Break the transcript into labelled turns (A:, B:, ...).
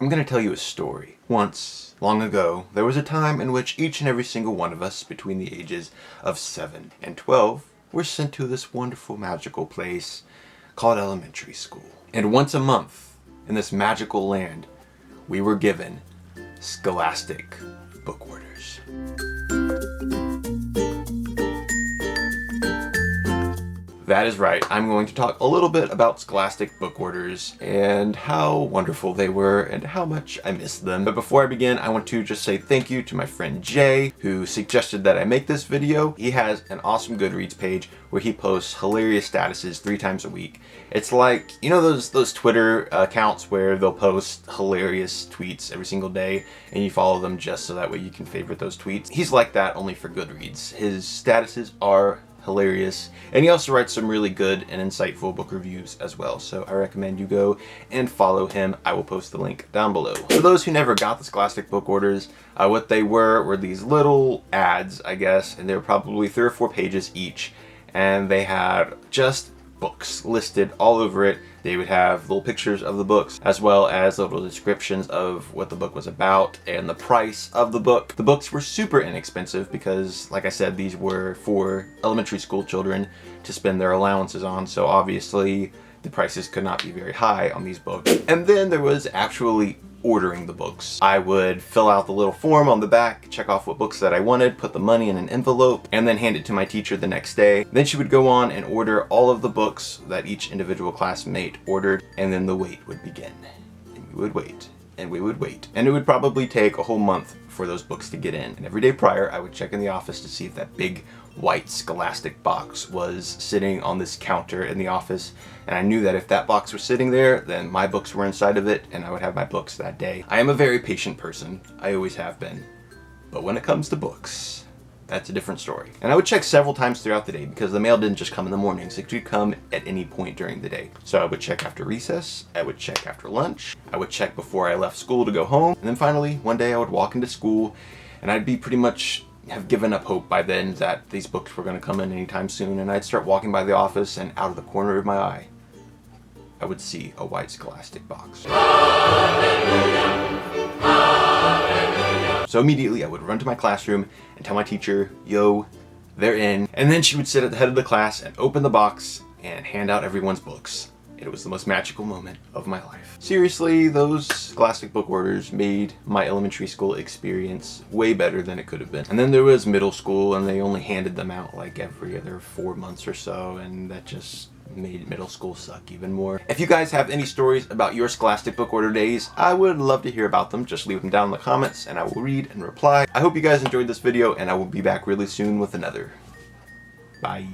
A: I'm going to tell you a story. Once, long ago, there was a time in which each and every single one of us between the ages of 7 and 12 were sent to this wonderful magical place called elementary school. And once a month, in this magical land, we were given Scholastic book orders. That is right, I'm going to talk a little bit about Scholastic book orders and how wonderful they were and how much I miss them. But before I begin, I want to just say thank you to my friend Jay, who suggested that I make this video. He has an awesome Goodreads page where he posts hilarious statuses 3 times a week. It's like, you know those Twitter accounts where they'll post hilarious tweets every single day and you follow them just so that way you can favorite those tweets? He's like that, only for Goodreads. His statuses are hilarious, and he also writes some really good and insightful book reviews as well, so I recommend you go and follow him. I will post the link down below. For those who never got the Scholastic book orders, what they were these little ads, I guess, and they were probably 3 or 4 pages each, and they had just books listed all over it. They would have little pictures of the books as well as little descriptions of what the book was about and the price of the book. The books were super inexpensive because, like I said, these were for elementary school children to spend their allowances on, so obviously the prices could not be very high on these books. And then there was actually ordering the books. I would fill out the little form on the back, check off what books that I wanted, put the money in an envelope, and then hand it to my teacher the next day. Then she would go on and order all of the books that each individual classmate ordered, and then the wait would begin. And we would wait, and we would wait. And it would probably take a whole month for those books to get in. And every day prior, I would check in the office to see if that big white Scholastic box was sitting on this counter in the office, and I knew that if that box was sitting there, then my books were inside of it and I would have my books that day. I am a very patient person, I always have been, but when it comes to books, that's a different story. And I would check several times throughout the day because the mail didn't just come in the mornings, it could come at any point during the day. So I would check after recess, I would check after lunch, I would check before I left school to go home, and then finally one day I would walk into school and I'd be pretty much have given up hope by then that these books were going to come in anytime soon, and I'd start walking by the office and out of the corner of my eye I would see a white Scholastic box. Hallelujah. Hallelujah. So immediately I would run to my classroom and tell my teacher, yo, they're in, and then she would sit at the head of the class and open the box and hand out everyone's books. It was the most magical moment of my life. Seriously, those Scholastic book orders made my elementary school experience way better than it could have been. And then there was middle school, and they only handed them out like every other 4 months or so, and that just made middle school suck even more. If you guys have any stories about your Scholastic book order days, I would love to hear about them. Just leave them down in the comments and I will read and reply. I hope you guys enjoyed this video, and I will be back really soon with another. Bye.